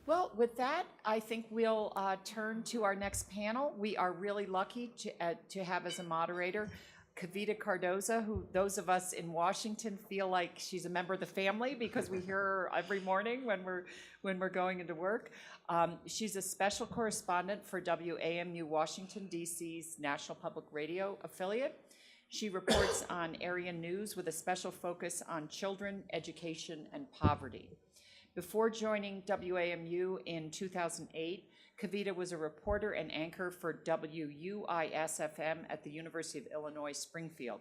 Well, with that, I think we'll turn to our next panel. We are really lucky to have as a moderator Kavitha Cardoza, who those of us in Washington feel like she's a member of the family because we hear her every morning when we're going into work. She's a special correspondent for WAMU Washington, D.C.'s National Public Radio affiliate. She reports on area news with a special focus on children, education, and poverty. Before joining WAMU in 2008, Kavitha was a reporter and anchor for WUIS-FM at the University of Illinois Springfield.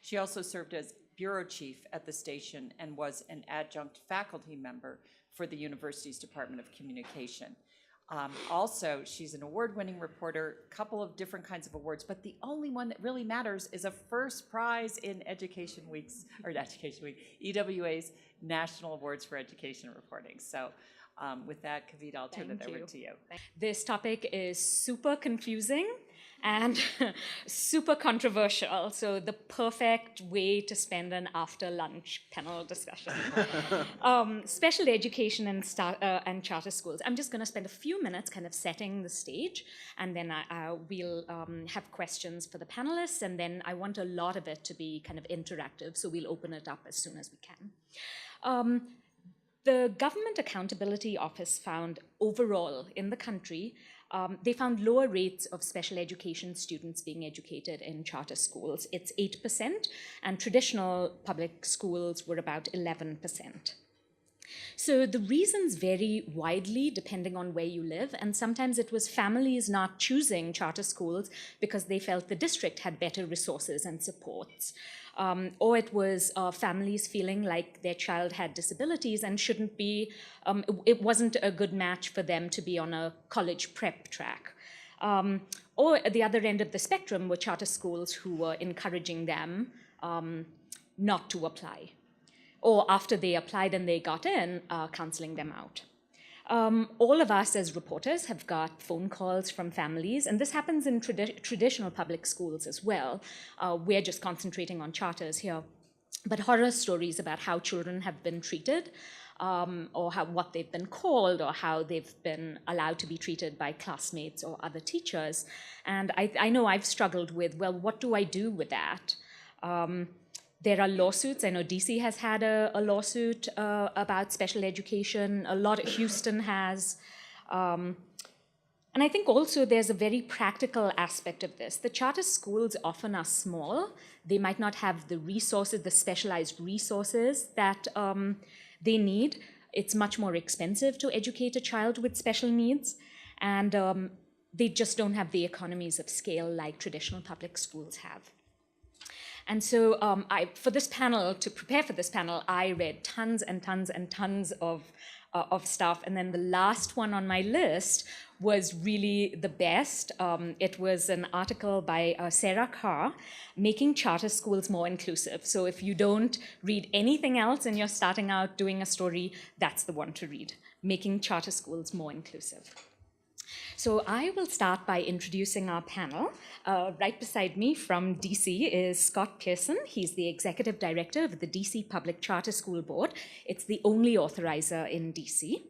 She also served as bureau chief at the station and was an adjunct faculty member for the university's Department of Communication. Also, she's an award-winning reporter, a couple of different kinds of awards, but the only one that really matters is a first prize in Education Week's, or Education Week, EWA's National Awards for Education Reporting. So with that, Kavitha, I'll turn it over to you. This topic is super confusing and super controversial, so the perfect way to spend an after-lunch panel discussion. Special education and charter schools. I'm just going to spend a few minutes kind of setting the stage, and then we'll have questions for the panelists, and then I want a lot of it to be kind of interactive, so we'll open it up as soon as we can. The Government Accountability Office found overall in the country, they found lower rates of special education students being educated in charter schools. It's 8%, and traditional public schools were about 11%. So the reasons vary widely depending on where you live, and sometimes it was families not choosing charter schools because they felt the district had better resources and supports. Or it was families feeling like their child had disabilities and shouldn't be, it wasn't a good match for them to be on a college prep track. Or at the other end of the spectrum were charter schools who were encouraging them not to apply. Or after they applied and they got in, counseling them out. All of us as reporters have got phone calls from families, and this happens in traditional public schools as well. We're just concentrating on charters here. But horror stories about how children have been treated, or what they've been called, or how they've been allowed to be treated by classmates or other teachers. And I know I've struggled with, well, what do I do with that? There are lawsuits. I know DC has had a lawsuit about special education. Houston has. And I think also there's a very practical aspect of this. The charter schools often are small. They might not have the resources, the specialized resources that they need. It's much more expensive to educate a child with special needs. And they just don't have the economies of scale like traditional public schools have. And so for this panel, to prepare for this panel, I read tons and tons and tons of stuff. And then the last one on my list was really the best. It was an article by Sarah Carr, Making Charter Schools More Inclusive. So if you don't read anything else and you're starting out doing a story, that's the one to read, Making Charter Schools More Inclusive. So I will start by introducing our panel. Right beside me from DC is Scott Pearson. He's the executive director of the DC Public Charter School Board. It's the only authorizer in DC.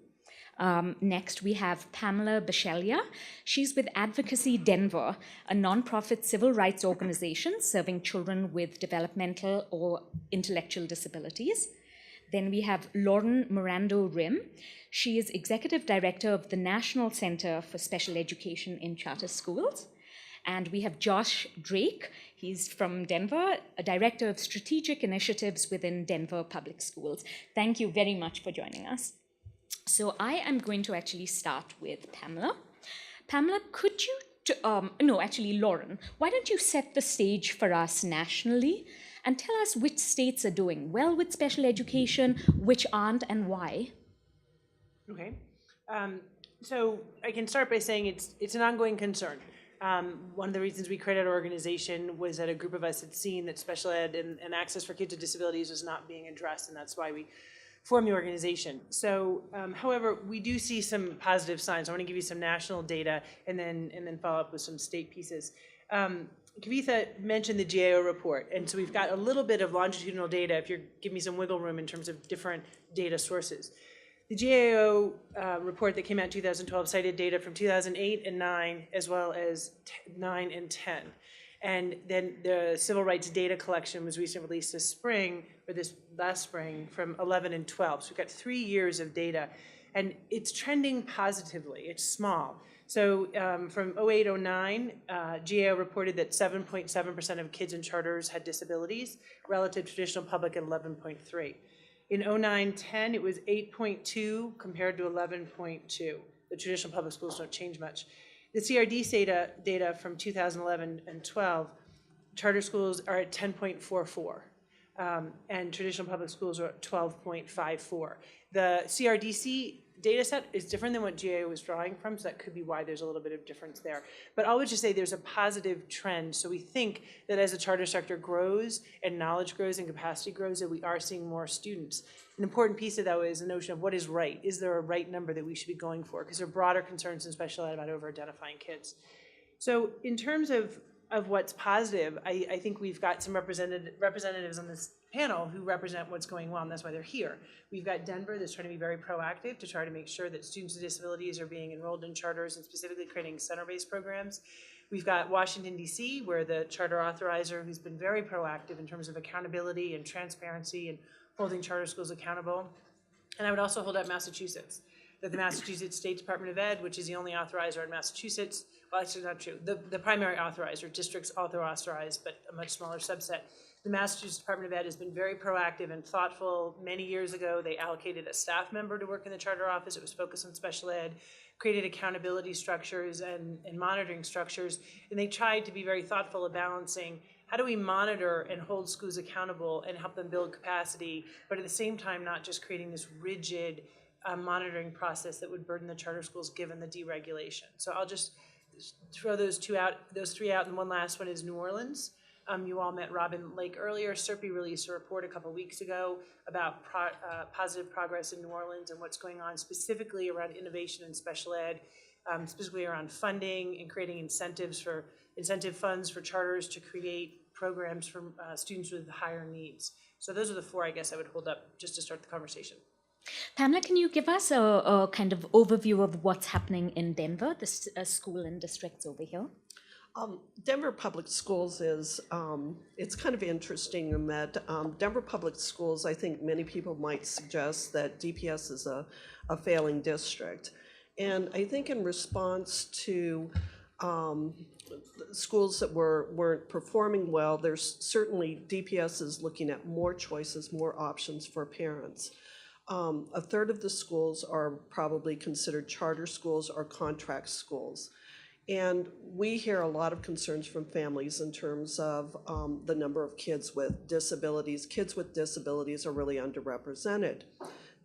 Next, we have Pamela Bisceglia. She's with Advocacy Denver, a nonprofit civil rights organization serving children with developmental or intellectual disabilities. Then we have Morando Rhim. She is executive director of the National Center for Special Education in Charter Schools. And we have Josh Drake. He's from Denver, a director of strategic initiatives within Denver Public Schools. Thank you very much for joining us. So I am going to actually start with Pamela. Pamela, could you, Lauren, why don't you set the stage for us nationally and tell us which states are doing well with special education, which aren't, and why? Okay. So I can start by saying it's an ongoing concern. One of the reasons we created our organization was that a group of us had seen that special ed and access for kids with disabilities was not being addressed, and that's why we formed the organization. So, however, we do see some positive signs. I want to give you some national data and then follow up with some state pieces. Kavitha mentioned the GAO report, and so we've got a little bit of longitudinal data if you're giving me some wiggle room in terms of different data sources. The GAO report that came out in 2012 cited data from 2008 and 9, as well as 9 and 10. And then the civil rights data collection was recently released this spring, or this last spring, from 11 and 12. So we've got 3 years of data, and it's trending positively. It's small. So from 08-09, GAO reported that 7.7% of kids in charters had disabilities, relative to traditional public at 11.3. In 09-10, it was 8.2 compared to 11.2. The traditional public schools don't change much. The CRD data from 2011 and 12, charter schools are at 10.44, and traditional public schools are at 12.54. The CRDC data set is different than what GAO was drawing from, so that could be why there's a little bit of difference there. But I would just say there's a positive trend. So we think that as the charter sector grows and knowledge grows and capacity grows, that we are seeing more students. An important piece of that is the notion of what is right. Is there a right number that we should be going for? Because there are broader concerns in special ed about over-identifying kids. So in terms of what's positive, I think we've got some representatives on this panel who represent what's going well, and that's why they're here. We've got Denver that's trying to be very proactive to try to make sure that students with disabilities are being enrolled in charters and specifically creating center-based programs. We've got Washington, D.C., where the charter authorizer, who's been very proactive in terms of accountability and transparency and holding charter schools accountable. And I would also hold up Massachusetts, that the Massachusetts State Department of Ed, which is the only authorizer in Massachusetts, well, actually not true, the primary authorizer, districts also authorize, but a much smaller subset. The Massachusetts Department of Ed has been very proactive and thoughtful. Many years ago, they allocated a staff member to work in the charter office. It was focused on special ed, created accountability structures and monitoring structures, and they tried to be very thoughtful of balancing how do we monitor and hold schools accountable and help them build capacity, but at the same time not just creating this rigid monitoring process that would burden the charter schools given the deregulation. So I'll just throw those three out, and one last one is New Orleans. You all met Robin Lake earlier. SERPI released a report a couple weeks ago about positive progress in New Orleans and what's going on specifically around innovation in special ed, specifically around funding and creating incentive funds for charters to create programs for students with higher needs. So those are the four I guess I would hold up just to start the conversation. Pamela, can you give us a kind of overview of what's happening in Denver, the school and districts over here? Denver Public Schools is, it's kind of interesting in that Denver Public Schools, I think many people might suggest that DPS is a failing district. And I think in response to schools that weren't performing well, there's certainly DPS is looking at more choices, more options for parents. A third of the schools are probably considered charter schools or contract schools. And we hear a lot of concerns from families in terms of the number of kids with disabilities. Kids with disabilities are really underrepresented.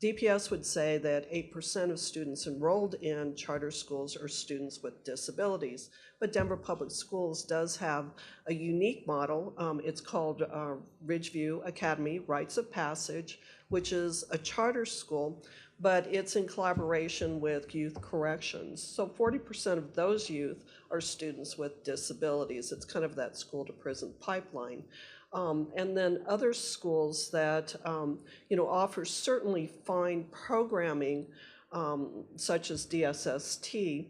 DPS would say that 8% of students enrolled in charter schools are students with disabilities. But Denver Public Schools does have a unique model. It's called Ridgeview Academy Rites of Passage, which is a charter school, but it's in collaboration with youth corrections. So 40% of those youth are students with disabilities. It's kind of that school to prison pipeline. And then other schools that offer certainly fine programming, such as DSST.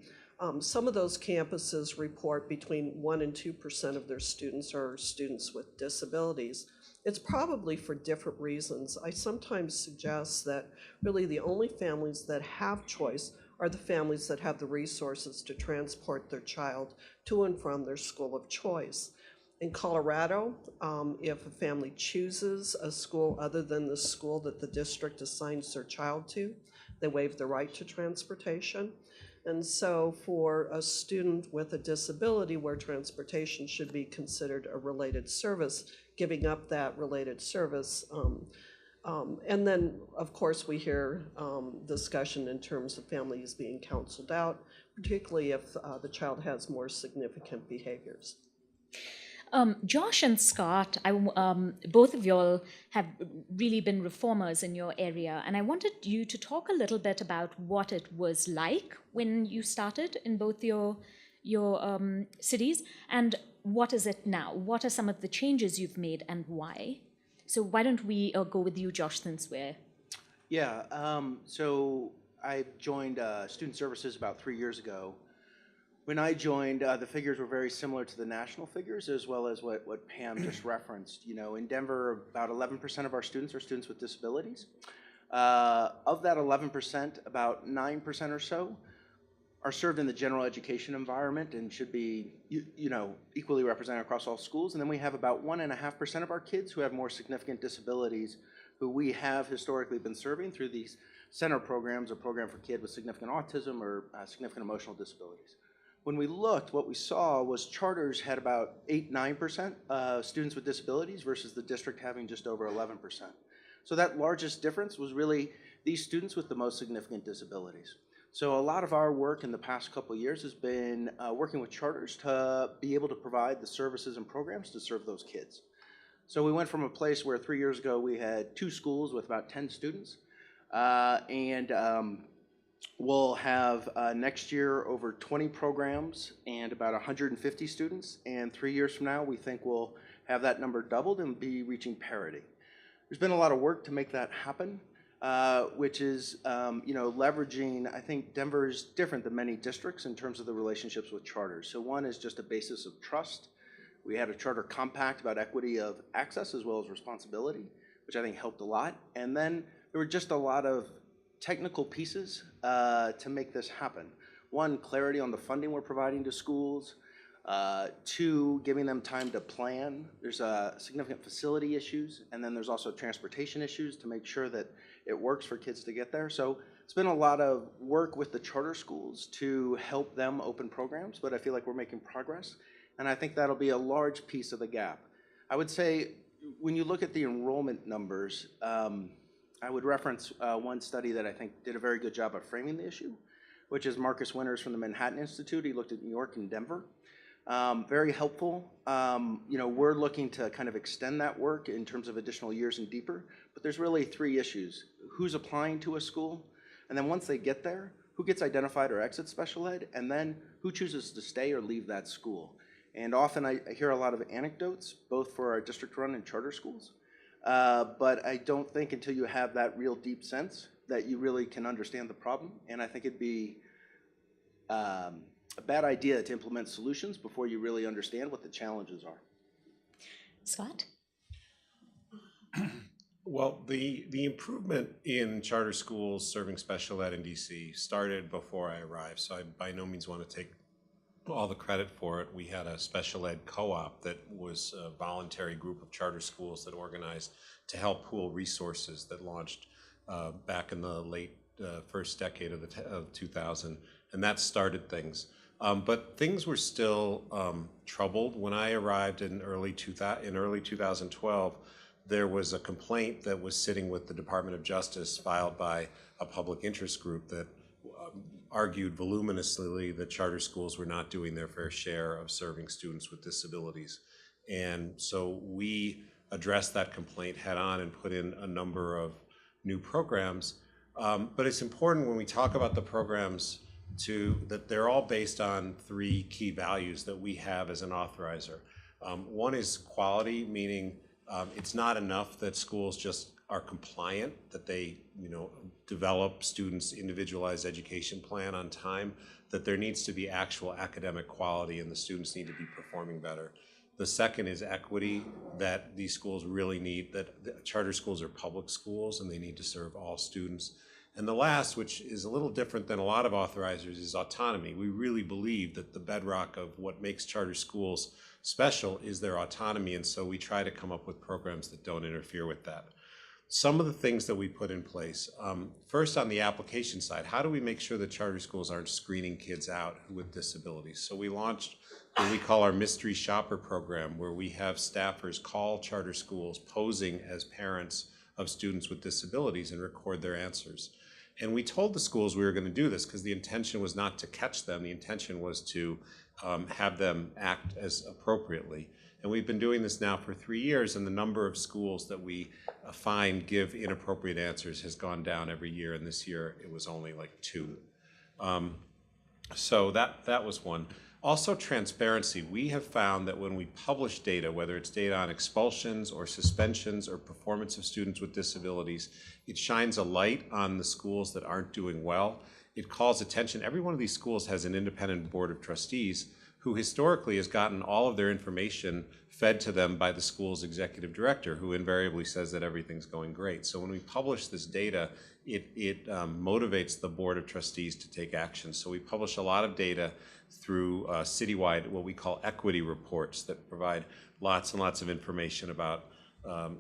Some of those campuses report between 1% and 2% of their students are students with disabilities. It's probably for different reasons. I sometimes suggest that really the only families that have choice are the families that have the resources to transport their child to and from their school of choice. In Colorado, if a family chooses a school other than the school that the district assigns their child to, they waive the right to transportation. And so for a student with a disability where transportation should be considered a related service, giving up that related service. And then, of course, we hear discussion in terms of families being counseled out, particularly if the child has more significant behaviors. Josh and Scott, both of y'all have really been reformers in your area, and I wanted you to talk a little bit about what it was like when you started in both your cities, and what is it now? What are some of the changes you've made and why? So why don't we go with you, Josh, since we're... Yeah, so I joined Student Services about 3 years ago. When I joined, the figures were very similar to the national figures, as well as what Pam just referenced. You know, in Denver, about 11% of our students are students with disabilities. Of that 11%, about 9% or so are served in the general education environment and should be, equally represented across all schools. And then we have about 1.5% of our kids who have more significant disabilities, who we have historically been serving through these center programs, a program for kids with significant autism or significant emotional disabilities. When we looked, what we saw was charters had about 8-9% students with disabilities versus the district having just over 11%. So that largest difference was really these students with the most significant disabilities. So a lot of our work in the past couple of years has been working with charters to be able to provide the services and programs to serve those kids. So we went from a place where 3 years ago we had 2 schools with about 10 students, we'll have next year over 20 programs and about 150 students, and 3 years from now we think we'll have that number doubled and be reaching parity. There's been a lot of work to make that happen. Which is, leveraging, I think Denver is different than many districts in terms of the relationships with charters. So one is just a basis of trust. We had a charter compact about equity of access as well as responsibility, which I think helped a lot. And then there were just a lot of technical pieces to make this happen. One, clarity on the funding we're providing to schools. 2, giving them time to plan. There's significant facility issues, and then there's also transportation issues to make sure that it works for kids to get there. So it's been a lot of work with the charter schools to help them open programs, but I feel like we're making progress, and I think that'll be a large piece of the gap. I would say when you look at the enrollment numbers, I would reference one study that I think did a very good job of framing the issue, which is Marcus Winters from the Manhattan Institute. He looked at New York and Denver. Very helpful. We're looking to kind of extend that work in terms of additional years and deeper, but there's really 3 issues. Who's applying to a school? And then once they get there, who gets identified or exits special ed? And then who chooses to stay or leave that school? And often I hear a lot of anecdotes, both for our district-run and charter schools, but I don't think until you have that real deep sense that you really can understand the problem. And I think it'd be a bad idea to implement solutions before you really understand what the challenges are. Scott? Well, the improvement in charter schools serving special ed in DC started before I arrived, so I by no means want to take all the credit for it. We had a special ed co-op that was a voluntary group of charter schools that organized to help pool resources that launched back in the late first decade of 2000, and that started things. But things were still troubled. When I arrived in early 2012, there was a complaint that was sitting with the Department of Justice filed by a public interest group that argued voluminously that charter schools were not doing their fair share of serving students with disabilities. And so we addressed that complaint head on and put in a number of new programs. But it's important when we talk about the programs that they're all based on 3 key values that we have as an authorizer. One is quality, meaning it's not enough that schools just are compliant, that they develop students' individualized education plan on time, that there needs to be actual academic quality and the students need to be performing better. The second is equity, that these schools really need, that charter schools are public schools and they need to serve all students. And the last, which is a little different than a lot of authorizers, is autonomy. We really believe that the bedrock of what makes charter schools special is their autonomy, and so we try to come up with programs that don't interfere with that. Some of the things that we put in place, first on the application side, how do we make sure that charter schools aren't screening kids out with disabilities? So we launched what we call our mystery shopper program, where we have staffers call charter schools posing as parents of students with disabilities and record their answers. And we told the schools we were going to do this because the intention was not to catch them. The intention was to have them act as appropriately. And we've been doing this now for 3 years, and the number of schools that we find give inappropriate answers has gone down every year, and this year it was only like 2. So that was one. Also transparency. We have found that when we publish data, whether it's data on expulsions or suspensions or performance of students with disabilities, it shines a light on the schools that aren't doing well. It calls attention. Every one of these schools has an independent board of trustees who historically has gotten all of their information fed to them by the school's executive director, who invariably says that everything's going great. So when we publish this data, it motivates the board of trustees to take action. So we publish a lot of data through citywide, what we call equity reports, that provide lots and lots of information about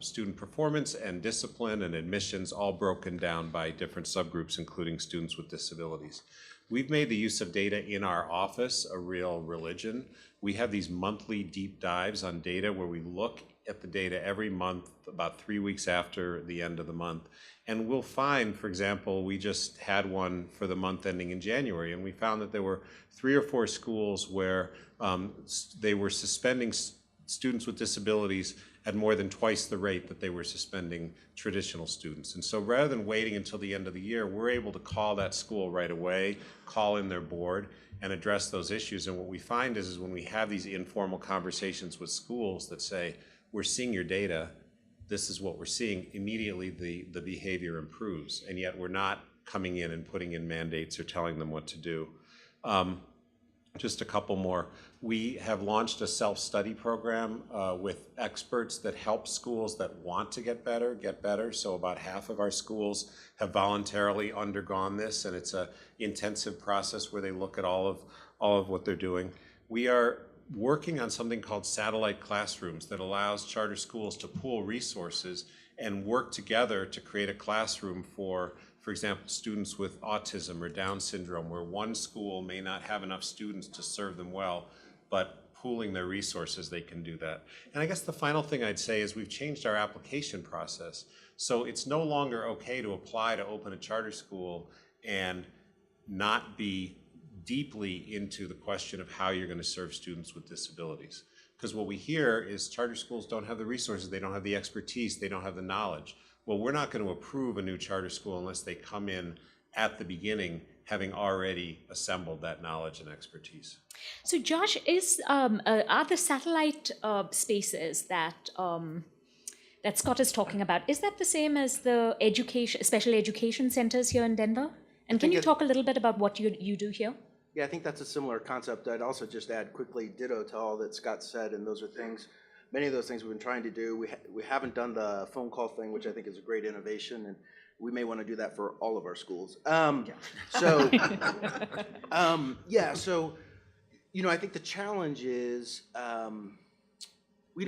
student performance and discipline and admissions, all broken down by different subgroups, including students with disabilities. We've made the use of data in our office a real religion. We have these monthly deep dives on data where we look at the data every month, about 3 weeks after the end of the month. And we'll find, for example, we just had one for the month ending in January, and we found that there were 3 or 4 schools where they were suspending students with disabilities at more than twice the rate that they were suspending traditional students. And so rather than waiting until the end of the year, we're able to call that school right away, call in their board, and address those issues. And what we find is when we have these informal conversations with schools that say, we're seeing your data, this is what we're seeing, immediately the behavior improves. And yet we're not coming in and putting in mandates or telling them what to do. Just a couple more. We have launched a self-study program with experts that help schools that want to get better. So about half of our schools have voluntarily undergone this, and it's an intensive process where they look at all of what they're doing. We are working on something called satellite classrooms that allows charter schools to pool resources and work together to create a classroom for example, students with autism or Down syndrome, where one school may not have enough students to serve them well, but pooling their resources, they can do that. And I guess the final thing I'd say is we've changed our application process. So it's no longer okay to apply to open a charter school and not be deeply into the question of how you're going to serve students with disabilities. Because what we hear is charter schools don't have the resources, they don't have the expertise, they don't have the knowledge. Well, we're not going to approve a new charter school unless they come in at the beginning having already assembled that knowledge and expertise. So Josh, are the satellite spaces that Scott is talking about, is that the same as the special education centers here in Denver? And can you talk a little bit about what you do here? Yeah, I think that's a similar concept. I'd also just add quickly, ditto to all that Scott said, and those are things, many of those things we've been trying to do. We haven't done the phone call thing, which I think is a great innovation, and we may want to do that for all of our schools. So, you know, I think the challenge is we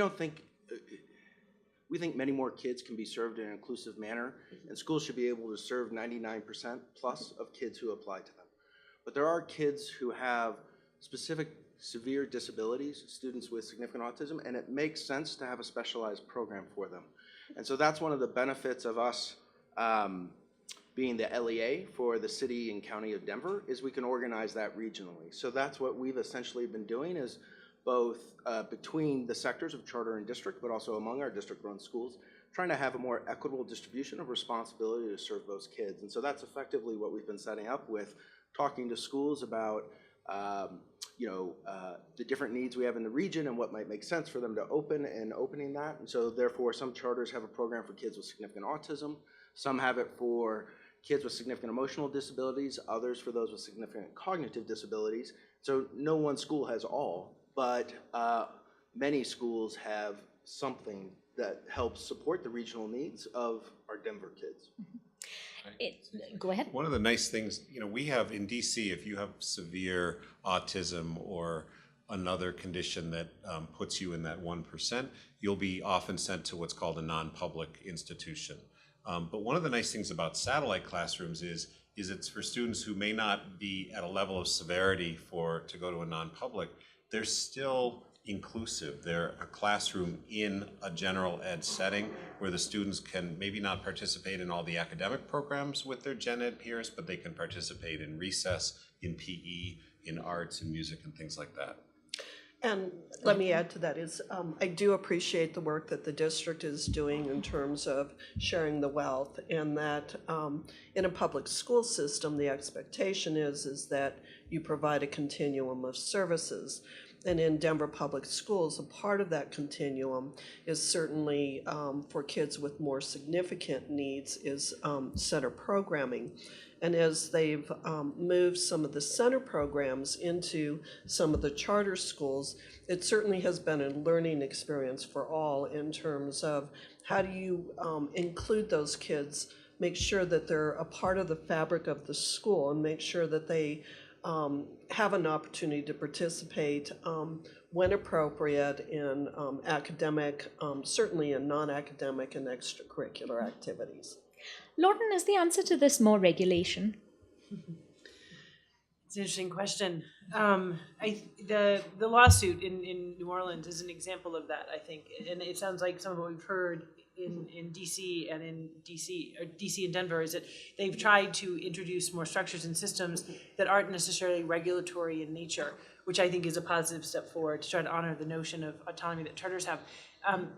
think many more kids can be served in an inclusive manner, and schools should be able to serve 99% plus of kids who apply to them. But there are kids who have specific severe disabilities, students with significant autism, and it makes sense to have a specialized program for them. And so that's one of the benefits of us being the LEA for the city and county of Denver, is we can organize that regionally. So that's what we've essentially been doing, is both between the sectors of charter and district, but also among our district-run schools, trying to have a more equitable distribution of responsibility to serve those kids. And so that's effectively what we've been setting up with, talking to schools about the different needs we have in the region and what might make sense for them to open, and opening that. And so therefore some charters have a program for kids with significant autism, some have it for kids with significant emotional disabilities, others for those with significant cognitive disabilities. So no one school has all, but many schools have something that helps support the regional needs of our Denver kids. Go ahead. One of the nice things, you know, we have in DC, if you have severe autism or another condition that puts you in that 1%, you'll be often sent to what's called a non-public institution. But one of the nice things about satellite classrooms is it's for students who may not be at a level of severity to go to a non-public. They're still inclusive. They're a classroom in a general ed setting where the students can maybe not participate in all the academic programs with their gen ed peers, but they can participate in recess, in PE, in arts and music and things like that. And let me add to that is, I do appreciate the work that the district is doing in terms of sharing the wealth, and that in a public school system, the expectation is that you provide a continuum of services. And in Denver Public Schools, a part of that continuum is certainly for kids with more significant needs is center programming. And as they've moved some of the center programs into some of the charter schools, it certainly has been a learning experience for all in terms of how do you include those kids, make sure that they're a part of the fabric of the school, and make sure that they have an opportunity to participate when appropriate in academic, certainly in non-academic and extracurricular activities. Lawton, is the answer to this more regulation? It's an interesting question. The lawsuit in New Orleans is an example of that, I think, and it sounds like some of what we've heard in DC and in DC and Denver is that they've tried to introduce more structures and systems that aren't necessarily regulatory in nature, which I think is a positive step forward to try to honor the notion of autonomy that charters have.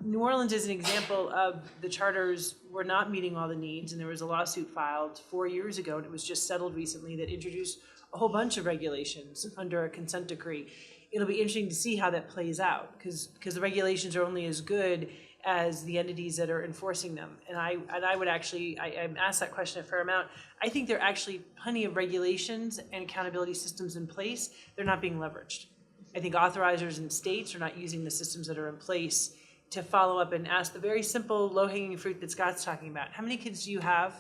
New Orleans is an example of the charters were not meeting all the needs, and there was a lawsuit filed 4 years ago, and it was just settled recently, that introduced a whole bunch of regulations under a consent decree. It'll be interesting to see how that plays out, because the regulations are only as good as the entities that are enforcing them. And I would actually, I'm asked that question a fair amount. I think there are actually plenty of regulations and accountability systems in place. They're not being leveraged. I think authorizers in states are not using the systems that are in place to follow up and ask the very simple low-hanging fruit that Scott's talking about. How many kids do you have,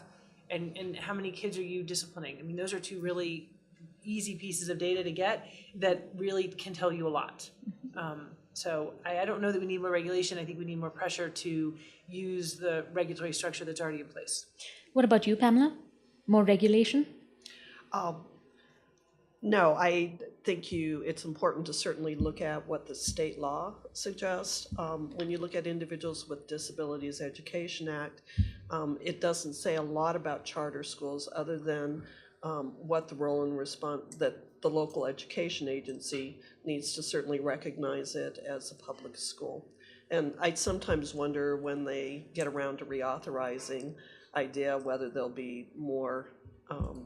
and how many kids are you disciplining? I mean, those are two really easy pieces of data to get that really can tell you a lot. So I don't know that we need more regulation. I think we need more pressure to use the regulatory structure that's already in place. What about you, Pamela? More regulation? No, I think it's important to certainly look at what the state law suggests. When you look at Individuals with Disabilities Education Act, it doesn't say a lot about charter schools other than what the role and response that the local education agency needs to certainly recognize it as a public school. And I sometimes wonder when they get around to reauthorizing IDEA whether there'll be more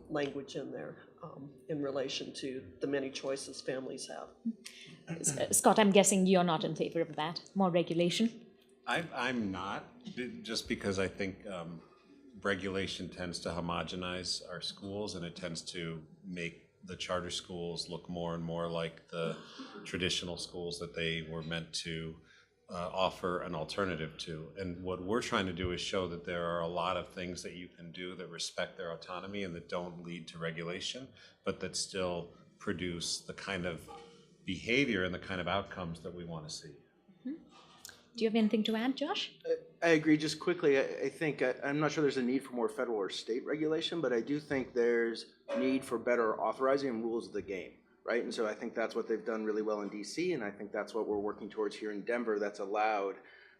language in there in relation to the many choices families have. Scott, I'm guessing you're not in favor of that, more regulation? I'm not, just because I think regulation tends to homogenize our schools, and it tends to make the charter schools look more and more like the traditional schools that they were meant to offer an alternative to. And what we're trying to do is show that there are a lot of things that you can do that respect their autonomy and that don't lead to regulation, but that still produce the kind of behavior and the kind of outcomes that we want to see. Do you have anything to add, Josh? I agree. Just quickly, I think, I'm not sure there's a need for more federal or state regulation, but I do think there's need for better authorizing and rules of the game, right? And so I think that's what they've done really well in DC, and I think that's what we're working towards here in Denver. That's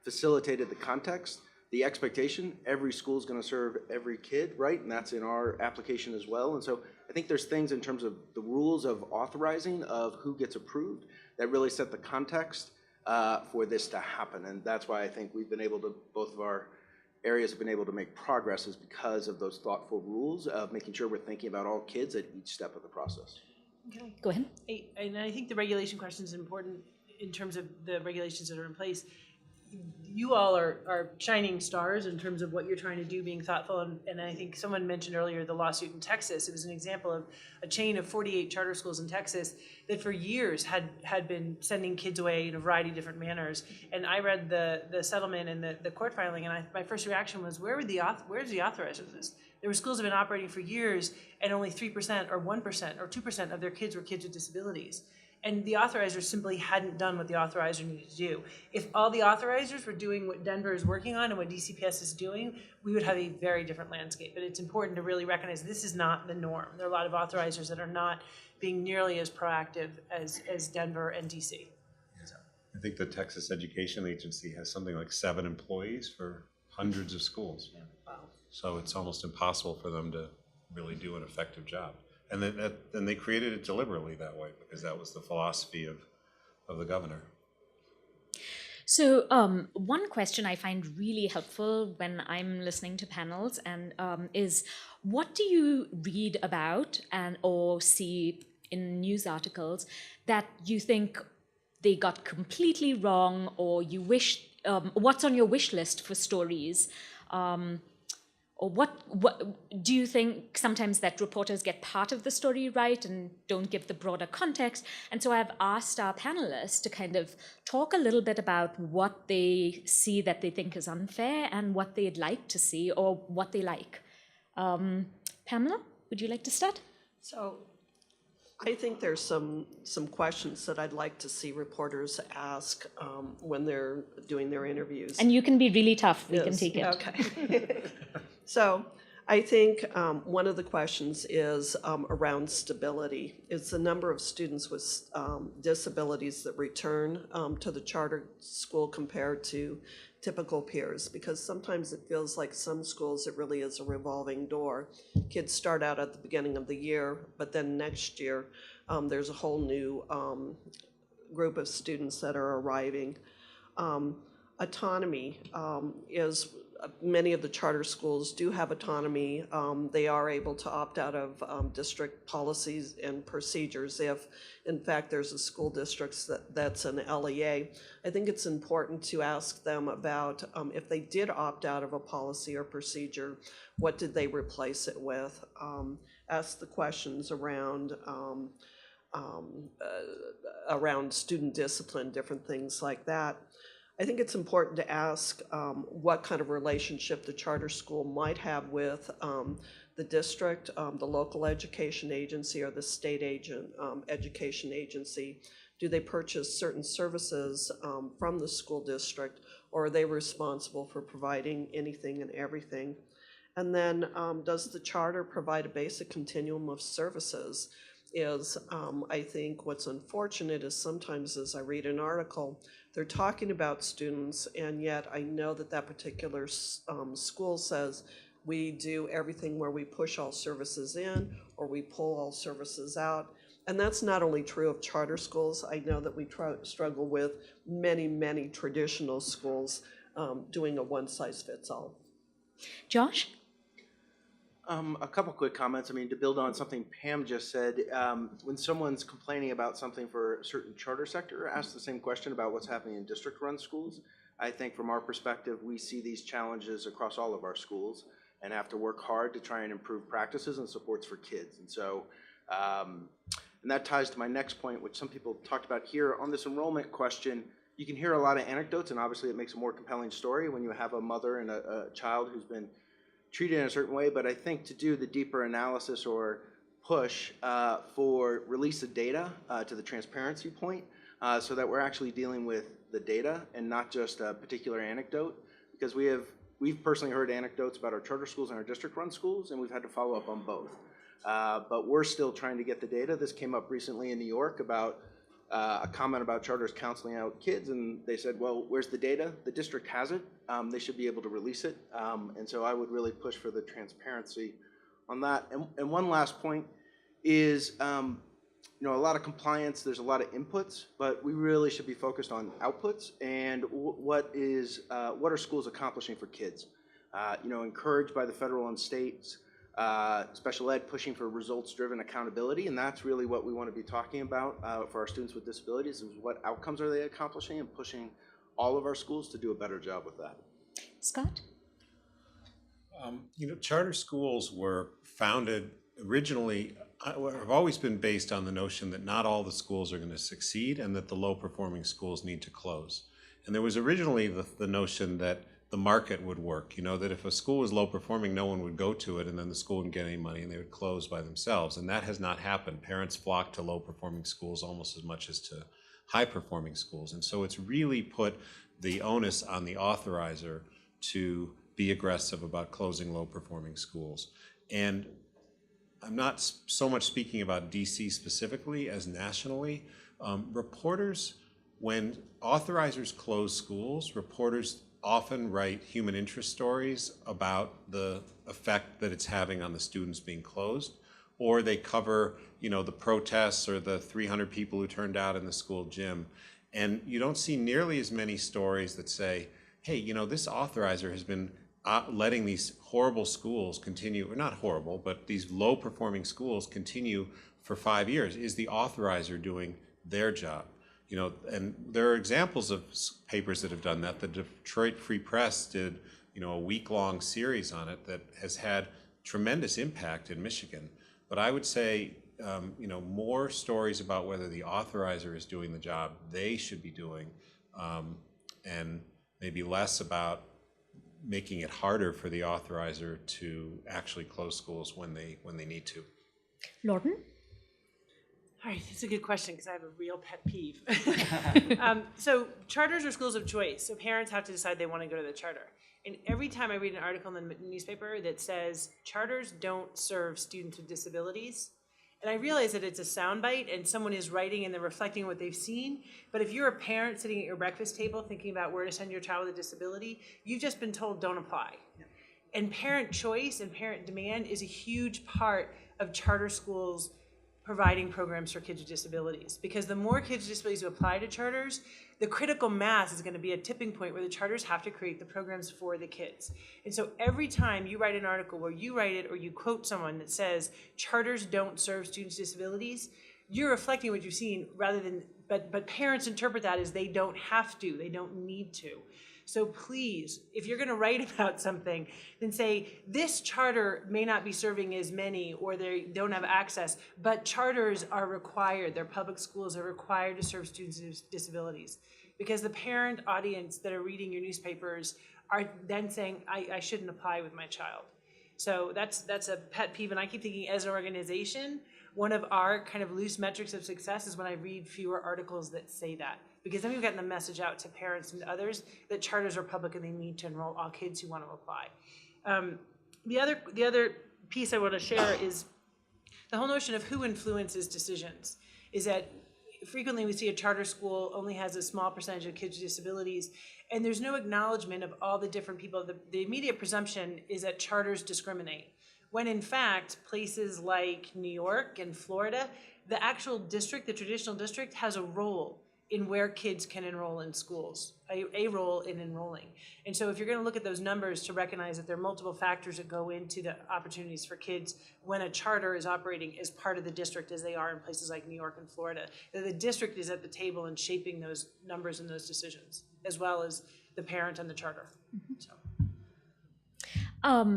facilitated the context, the expectation. Every school is going to serve every kid, right? And that's in our application as well. And so I think there's things in terms of the rules of authorizing of who gets approved that really set the context for this to happen. And that's why I think we've been able to, both of our areas have been able to make progress, is because of those thoughtful rules of making sure we're thinking about all kids at each step of the process. Okay. Go ahead. And I think the regulation question is important in terms of the regulations that are in place. You all are shining stars in terms of what you're trying to do, being thoughtful. And I think someone mentioned earlier the lawsuit in Texas. It was an example of a chain of 48 charter schools in Texas that for years had been sending kids away in a variety of different manners. And I read the settlement and the court filing, and my first reaction was, where's the authorizer of this? There were schools that have been operating for years, and only 3% or 1% or 2% of their kids were kids with disabilities. And the authorizer simply hadn't done what the authorizer needed to do. If all the authorizers were doing what Denver is working on and what DCPS is doing, we would have a very different landscape. But it's important to really recognize this is not the norm. There are a lot of authorizers that are not being nearly as proactive as Denver and DC. So. I think the Texas Education Agency has something like 7 employees for hundreds of schools. Yeah. Wow. So it's almost impossible for them to really do an effective job. And then they created it deliberately that way, because that was the philosophy of the governor. So one question I find really helpful when I'm listening to panels and is, what do you read about or see in news articles that you think they got completely wrong, or you wish, what's on your wish list for stories? Or what do you think sometimes that reporters get part of the story right and don't give the broader context? And so I've asked our panelists to kind of talk a little bit about what they see that they think is unfair and what they'd like to see or what they like. Pamela, would you like to start? So I think there's some questions that I'd like to see reporters ask when they're doing their interviews. And you can be really tough. We can Yes, take it. Okay. So I think one of the questions is around stability. It's the number of students with disabilities that return to the charter school compared to typical peers, because sometimes it feels like some schools it really is a revolving door. Kids start out at the beginning of the year, but then next year there's a whole new group of students that are arriving. Autonomy is, many of the charter schools do have autonomy. They are able to opt out of district policies and procedures if, in fact, there's a school district that's an LEA. I think it's important to ask them about if they did opt out of a policy or procedure, what did they replace it with? Ask the questions around student discipline, different things like that. I think it's important to ask what kind of relationship the charter school might have with the district, the local education agency, or the state education agency. Do they purchase certain services from the school district, or are they responsible for providing anything and everything? And then does the charter provide a basic continuum of services? I think what's unfortunate is sometimes as I read an article, they're talking about students, and yet I know that that particular school says we do everything where we push all services in or we pull all services out. And that's not only true of charter schools. I know that we struggle with many, many traditional schools doing a one-size-fits-all. Josh? A couple quick comments. I mean, to build on something Pam just said, when someone's complaining about something for a certain charter sector, ask the same question about what's happening in district-run schools. I think from our perspective, we see these challenges across all of our schools and have to work hard to try and improve practices and supports for kids. And so, and that ties to my next point, which some people talked about here. On this enrollment question, you can hear a lot of anecdotes, and obviously it makes a more compelling story when you have a mother and a child who's been treated in a certain way, but I think to do the deeper analysis or push for release of data to the transparency point so that we're actually dealing with the data and not just a particular anecdote, because we've personally heard anecdotes about our charter schools and our district-run schools, and we've had to follow up on both. But we're still trying to get the data. This came up recently in New York about a comment about charters counseling out kids, and they said, well, where's the data? The district has it. They should be able to release it. And so I would really push for the transparency on that. And one last point is, a lot of compliance, there's a lot of inputs, but we really should be focused on outputs and what are schools accomplishing for kids? Encouraged by the federal and states, special ed pushing for results-driven accountability, and that's really what we want to be talking about for our students with disabilities, is what outcomes are they accomplishing, and pushing all of our schools to do a better job with that. Scott? Charter schools were founded originally, have always been based on the notion that not all the schools are going to succeed and that the low-performing schools need to close. And there was originally the notion that the market would work, that if a school was low performing, no one would go to it, and then the school wouldn't get any money and they would close by themselves. And that has not happened. Parents flock to low performing schools almost as much as to high performing schools. And so it's really put the onus on the authorizer to be aggressive about closing low performing schools. And I'm not so much speaking about DC specifically as nationally. Reporters, when authorizers close schools, reporters often write human interest stories about the effect that it's having on the students being closed, or they cover, the protests or the 300 people who turned out in the school gym. And you don't see nearly as many stories that say, hey, you know, this authorizer has been letting these horrible schools continue, or not horrible, but these low-performing schools continue for 5 years. Is the authorizer doing their job? You know, and there are examples of papers that have done that. The Detroit Free Press did, you know, a week-long series on it that has had tremendous impact in Michigan. But I would say, you know, more stories about whether the authorizer is doing the job they should be doing, and maybe less about making it harder for the authorizer to actually close schools when they need to. Lordan? All right, that's a good question because I have a real pet peeve. So charters are schools of choice. So parents have to decide they want to go to the charter. And every time I read an article in the newspaper that says charters don't serve students with disabilities, and I realize that it's a soundbite and someone is writing and they're reflecting what they've seen. But if you're a parent sitting at your breakfast table thinking about where to send your child with a disability, you've just been told don't apply. And parent choice and parent demand is a huge part of charter schools providing programs for kids with disabilities. Because the more kids with disabilities who apply to charters, the critical mass is going to be a tipping point where the charters have to create the programs for the kids. And so every time you write an article where you write it or you quote someone that says charters don't serve students with disabilities, you're reflecting what you've seen rather than, but parents interpret that as they don't have to, they don't need to. So please, if you're going to write about something, then say this charter may not be serving as many or they don't have access, but charters are required. Their public schools are required to serve students with disabilities. Because the parent audience that are reading your newspapers are then saying, I shouldn't apply with my child. So that's a pet peeve. And I keep thinking as an organization, one of our kind of loose metrics of success is when I read fewer articles that say that. Because then we've gotten the message out to parents and others that charters are public and they need to enroll all kids who want to apply. The other piece I want to share is the whole notion of who influences decisions. Is that frequently we see a charter school only has a small percentage of kids with disabilities, and there's no acknowledgement of all the different people. The immediate presumption is that charters discriminate, when in fact places like New York and Florida, the actual district, the traditional district, has a role in where kids can enroll in schools, a role in enrolling. And so if you're gonna look at those numbers to recognize that there are multiple factors that go into the opportunities for kids when a charter is operating as part of the district as they are in places like New York and Florida, that the district is at the table and shaping those numbers and those decisions, as well as the parent and the charter. So.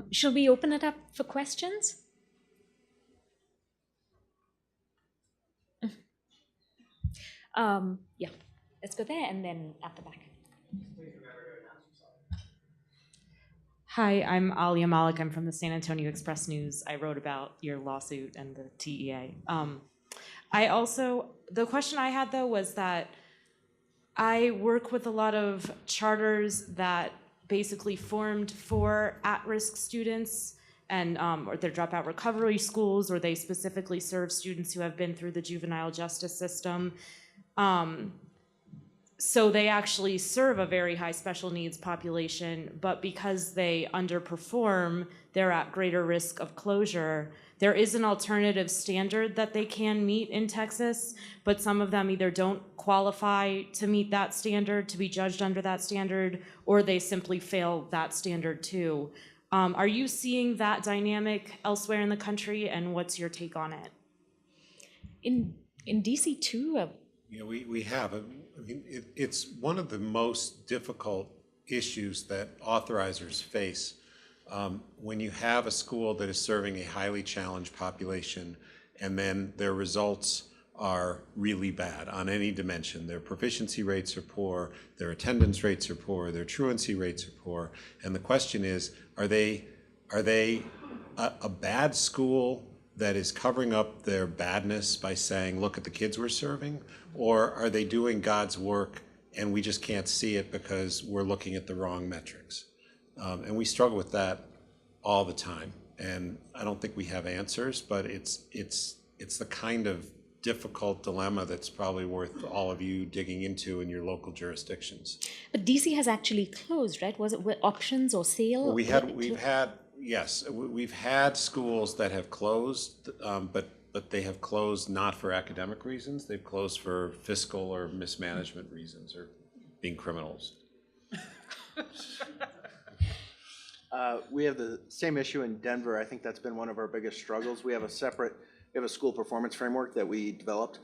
Shall we open it up for questions? Yeah, let's go there and then at the back. Hi, I'm Alia Malik. I'm from the San Antonio Express News. I wrote about your lawsuit and the TEA. The question I had though was that I work with a lot of charters that basically formed for at-risk students and or they're dropout recovery schools, or they specifically serve students who have been through the juvenile justice system. So they actually serve a very high special needs population, but because they underperform, they're at greater risk of closure. There is an alternative standard that they can meet in Texas, but some of them either don't qualify to meet that standard, to be judged under that standard, or they simply fail that standard too. Are you seeing that dynamic elsewhere in the country, and what's your take on it? In DC too? Yeah, we have. I mean, it's one of the most difficult issues that authorizers face when you have a school that is serving a highly challenged population and then their results are really bad on any dimension. Their proficiency rates are poor, their attendance rates are poor, their truancy rates are poor. And the question is, are they a bad school that is covering up their badness by saying, look at the kids we're serving? Or are they doing God's work and we just can't see it because we're looking at the wrong metrics? And we struggle with that all the time. And I don't think we have answers, but it's the kind of difficult dilemma that's probably worth all of you digging into in your local jurisdictions. But DC has actually closed, right? Was it with options or sale? Well, we've had schools that have closed, but But they have closed not for academic reasons, they've closed for fiscal or mismanagement reasons, or being criminals. We have the same issue in Denver. I think that's been one of our biggest struggles. We have a school performance framework that we developed.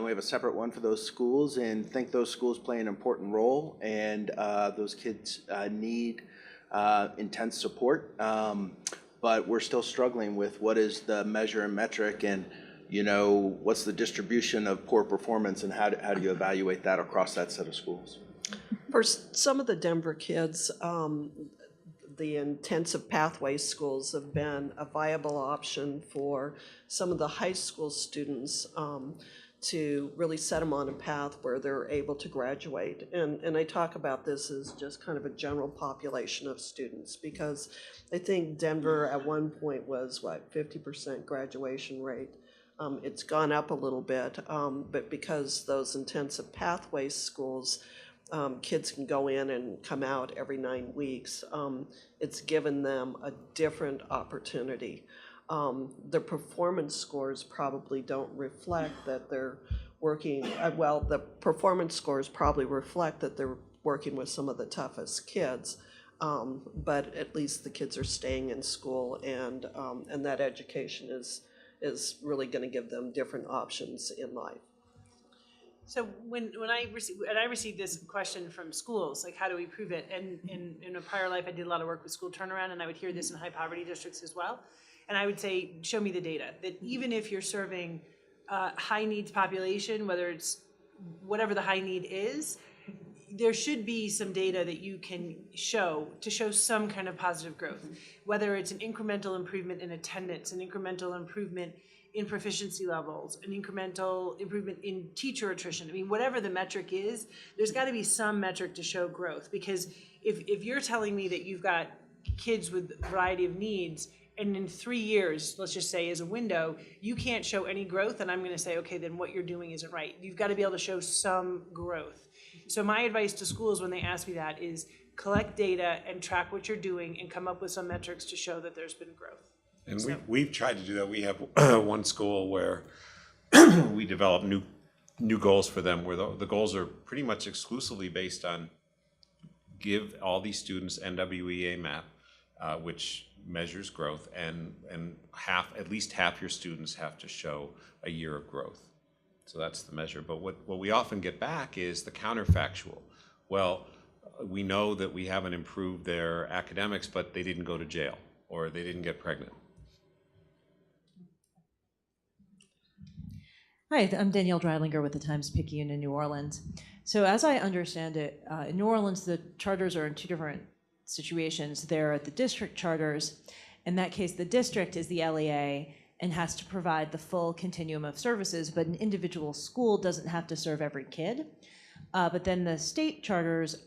We have a separate one for those schools, and think those schools play an important role, and those kids need intense support. But we're still struggling with what is the measure and metric, and what's the distribution of poor performance, and how do you evaluate that across that set of schools? For some of the Denver kids, the intensive pathway schools have been a viable option for some of the high school students to really set them on a path where they're able to graduate. And I talk about this as just kind of a general population of students, because I think Denver at one point was, 50% graduation rate. It's gone up a little bit, but because those intensive pathway schools, kids can go in and come out every 9 weeks, it's given them a different opportunity. The performance scores probably don't reflect that they're working, the performance scores probably reflect that they're working with some of the toughest kids, but at least the kids are staying in school, and that education is really going to give them different options in life. So when I received this question from schools, like how do we prove it? And in a prior life, I did a lot of work with school turnaround, and I would hear this in high poverty districts as well. And I would say, show me the data, that even if you're serving high needs population, whether it's whatever the high need is, there should be some data that you can show to show some kind of positive growth, whether it's an incremental improvement in attendance, an incremental improvement in proficiency levels, an incremental improvement in teacher attrition. I mean, whatever the metric is, there's got to be some metric to show growth. Because if you're telling me that you've got kids with a variety of needs, and in 3 years, let's just say as a window, you can't show any growth, and I'm going to say, okay, then what you're doing isn't right. You've got to be able to show some growth. So my advice to schools when they ask me that is collect data and track what you're doing and come up with some metrics to show that there's been growth. And we've tried to do that. We have one school where we develop new goals for them, where the goals are pretty much exclusively based on give all these students NWEA map, which measures growth, and at least half your students have to show a year of growth. So that's the measure. But what we often get back is the counterfactual. Well, we know that we haven't improved their academics, but they didn't go to jail or they didn't get pregnant. Hi, I'm Danielle Dreilinger with the Times-Picayune in New Orleans. So as I understand it, in New Orleans, the charters are in two different situations. There are the district charters. In that case, the district is the LEA and has to provide the full continuum of services, but an individual school doesn't have to serve every kid. But then the state charters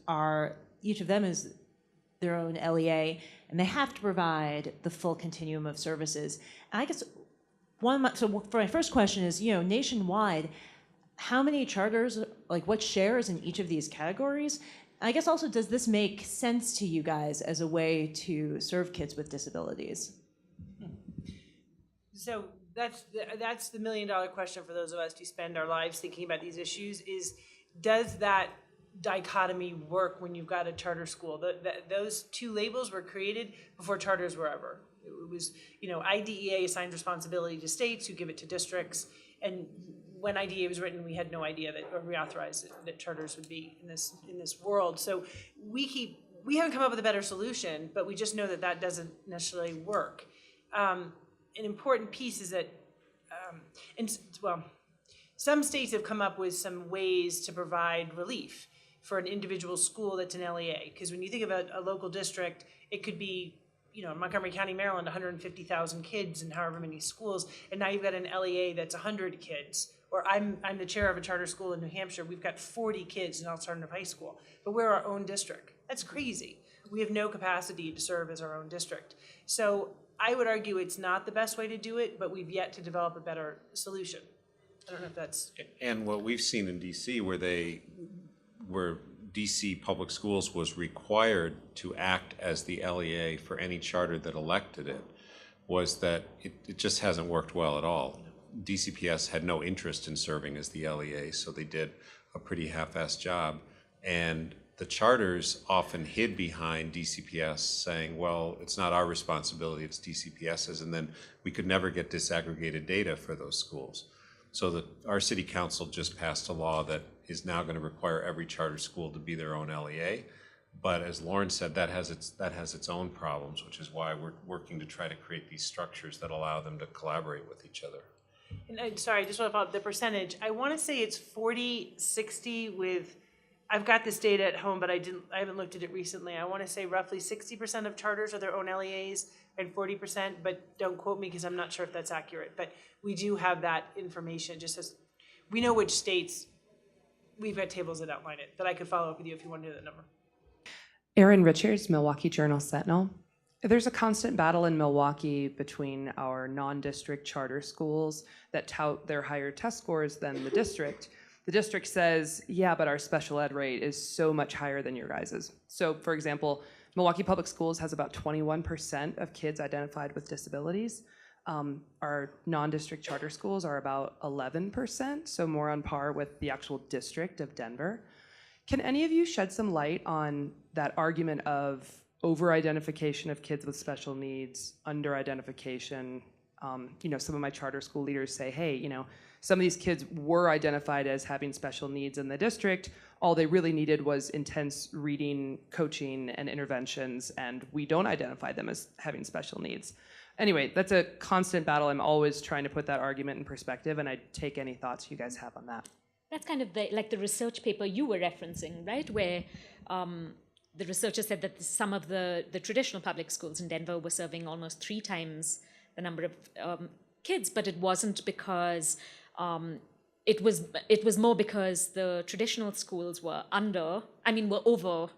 each of them is their own LEA, and they have to provide the full continuum of services. And I guess so for my first question is, nationwide, how many charters, what shares in each of these categories? I guess also, does this make sense to you guys as a way to serve kids with disabilities? So that's the $1 million question for those of us who spend our lives thinking about these issues is, does that dichotomy work when you've got a charter school? Those two labels were created before charters were ever. It was, IDEA assigns responsibility to states who give it to districts. And when IDEA was written, we had no idea or reauthorized that charters would be in this world. So we haven't come up with a better solution, but we just know that doesn't necessarily work. An important piece is that, some states have come up with some ways to provide relief for an individual school that's an LEA. Because when you think about a local district, it could be, Montgomery County, Maryland, 150,000 kids and however many schools, and now you've got an LEA that's 100 kids. Or I'm the chair of a charter school in New Hampshire. We've got 40 kids in alternative high school, but we're our own district. That's crazy. We have no capacity to serve as our own district. So I would argue it's not the best way to do it, but we've yet to develop a better solution. I don't know if that's... And what we've seen in DC, where DC Public Schools was required to act as the LEA for any charter that elected it, was that it just hasn't worked well at all. DCPS had no interest in serving as the LEA, so they did a pretty half-assed job. And the charters often hid behind DCPS saying, well, it's not our responsibility, it's DCPS's, and then we could never get disaggregated data for those schools. So our city council just passed a law that is now going to require every charter school to be their own LEA. But as Lauren said, that has its own problems, which is why we're working to try to create these structres that allow them to collaborate with each other. And sorry, I just want to follow up the percentage. I want to say it's 40-60 with, I've got this data at home, but I haven't looked at it recently. I want to say roughly 60% of charters are their own LEAs and 40%, but don't quote me because I'm not sure if that's accurate. But we do have that information, just as we know which states. We've got tables that outline it, that I could follow up with you if you want to know that number. Erin Richards, Milwaukee Journal-Sentinel. There's a constant battle in Milwaukee between our non-district charter schools that tout their higher test scores than the district. The district says, yeah, but our special ed rate is so much higher than your guys's. So, for example, Milwaukee Public Schools has about 21% of kids identified with disabilities. Our non-district charter schools are about 11%, so more on par with the actual district of Denver. Can any of you shed some light on that argument of over-identification of kids with special needs, under-identification? Some of my charter school leaders say, hey, some of these kids were identified as having special needs in the district. All they really needed was intense reading, coaching, and interventions, and we don't identify them as having special needs. Anyway, that's a constant battle. I'm always trying to put that argument in perspective, and I'd take any thoughts you guys have on that. That's kind of like the research paper you were referencing, right? Where the researcher said that some of the traditional public schools in Denver were serving almost 3 times the number of kids, but it wasn't because it was more because the traditional schools were over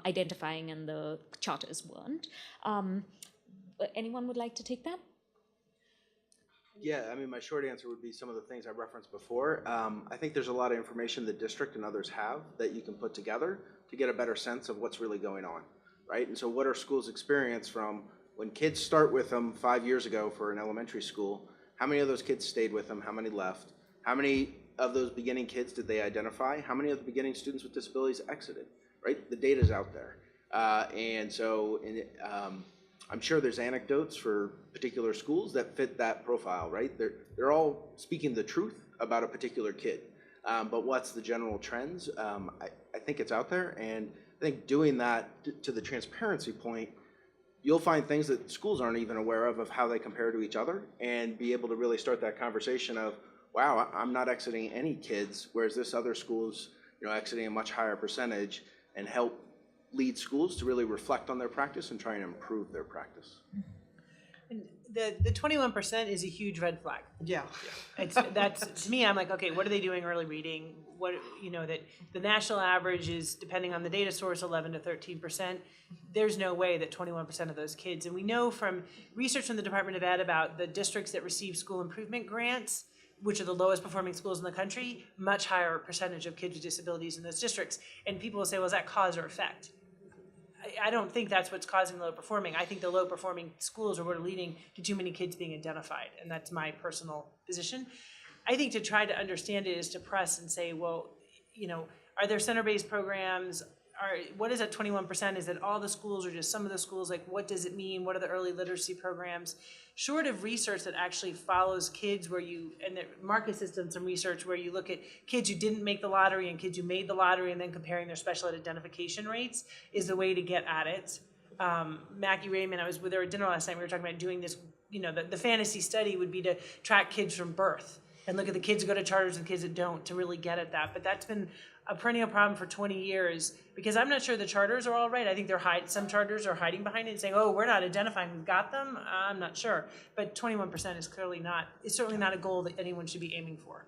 identifying and the charters weren't. Anyone would like to take that? Yeah, my short answer would be some of the things I referenced before. I think there's a lot of information the district and others have that you can put together to get a better sense of what's really going on, right? And so what are schools' experience from when kids start with them 5 years ago for an elementary school? How many of those kids stayed with them? How many left? How many of those beginning kids did they identify? How many of the beginning students with disabilities exited, right? The data's out there. I'm sure there's anecdotes for particular schools that fit that profile, right? They're all speaking the truth about a particular kid. But what's the general trends? I think it's out there, and I think doing that to the transparency point, you'll find things that schools aren't even aware of how they compare to each other, and be able to really start that conversation of, wow, I'm not exiting any kids, whereas this other school's exiting a much higher percentage, and help lead schools to really reflect on their practice and try and improve their practice. And the 21% is a huge red flag. Yeah. That's to me, I'm like, okay, what are they doing early reading? That the national average is, depending on the data source, 11 to 13%. There's no way that 21% of those kids, and we know from research from the Department of Ed about the districts that receive school improvement grants, which are the lowest performing schools in the country, much higher percentage of kids with disabilities in those districts. And people will say, well, is that cause or effect? I don't think that's what's causing the low performing. I think the low performing schools are what are leading to too many kids being identified, and that's my personal position. I think to try to understand it is to press and say, well, are there center-based programs? What is that 21%? Is it all the schools or just some of the schools? Like, what does it mean? What are the early literacy programs? Short of research that actually follows kids and Marcus has done some research where you look at kids who didn't make the lottery and kids who made the lottery, and then comparing their special ed identification rates is the way to get at it. Mackie Raymond, I was with her at dinner last night, we were talking about doing this, the fantasy study would be to track kids from birth and look at the kids who go to charters and kids that don't, to really get at that. But that's been a perennial problem for 20 years, because I'm not sure the charters are all right. I think some charters are hiding behind it and saying, oh, we're not identifying, we've got them. I'm not sure. But 21% is certainly not a goal that anyone should be aiming for.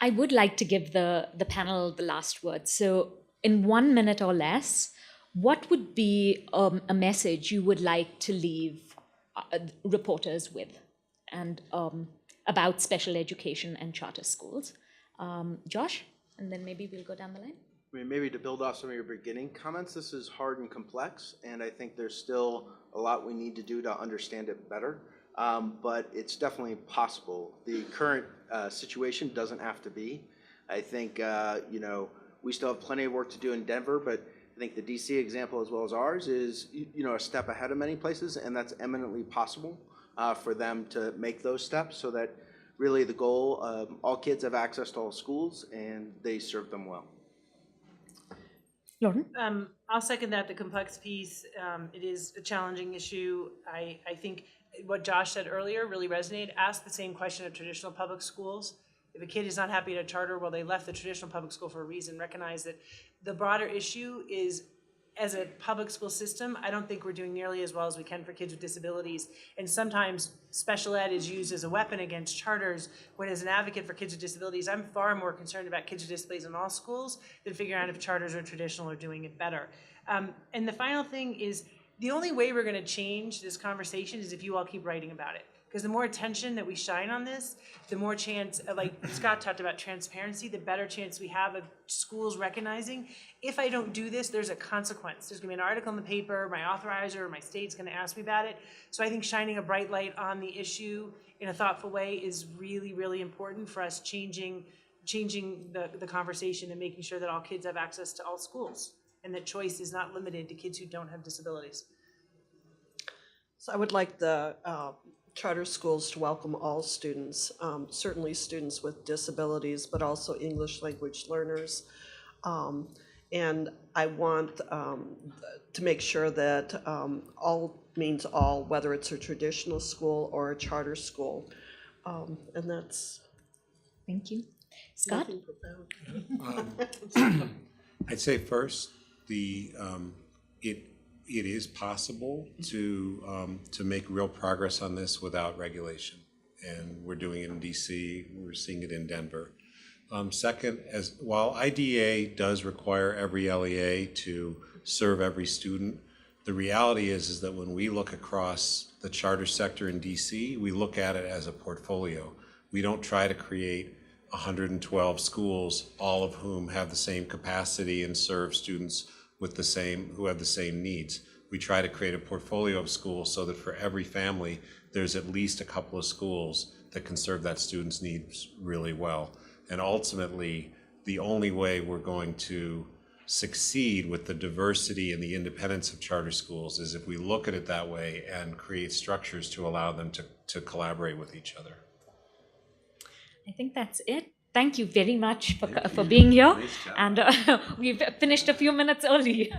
I would like to give the panel the last word. So in 1 minute or less, what would be a message you would like to leave reporters with and about special education and charter schools? Josh, and then maybe we'll go down the line. Maybe to build off some of your beginning comments, this is hard and complex, and I think there's still a lot we need to do to understand it better. but it's definitely possible. The current situation doesn't have to be. I think, you know, we still have plenty of work to do in Denver, but I think the DC example as well as ours is, you know, a step ahead of many places, and that's eminently possible for them to make those steps so that really the goal, all kids have access to all schools and they serve them well. Lauren? I'll second that, the complex piece. It is a challenging issue. I think what Josh said earlier really resonated. Ask the same question of traditional public schools. If a kid is not happy at a charter, well, they left the traditional public school for a reason. Recognize that the broader issue is, as a public school system, I don't think we're doing nearly as well as we can for kids with disabilities. And sometimes special ed is used as a weapon against charters, when as an advocate for kids with disabilities, I'm far more concerned about kids with disabilities in all schools than figuring out if charters or traditional are doing it better. And the final thing is, the only way we're gonna change this conversation is if you all keep writing about it. Because the more attention that we shine on this, the more chance, like Scott talked about transparency, the better chance we have of schools recognizing, if I don't do this, there's a consequence. There's gonna be an article in the paper, my authorizer or my state's gonna ask me about it. So I think shining a bright light on the issue in a thoughtful way is really, really important for us changing the conversation and making sure that all kids have access to all schools, and that choice is not limited to kids who don't have disabilities. So I would like the charter schools to welcome all students, certainly students with disabilities, but also English language learners. And I want to make sure that all means all, whether it's a traditional school or a charter school. And that's Thank you. Scott? nothing profound. I'd say first, it is possible to make real progress on this without regulation, and we're doing it in DC. We're seeing it in Denver. Second, while IDEA does require every LEA to serve every student, the reality is that when we look across the charter sector in DC, we look at it as a portfolio. We don't try to create 112 schools, all of whom have the same capacity and serve students who have the same needs. We try to create a portfolio of schools so that for every family, there's at least a couple of schools that can serve that student's needs really well. And ultimately, the only way we're going to succeed with the diversity and the independence of charter schools is if we look at it that way and create structures to allow them to collaborate with each other. I think that's it. Thank you very much for being here. Nice job. And we've finished a few minutes early.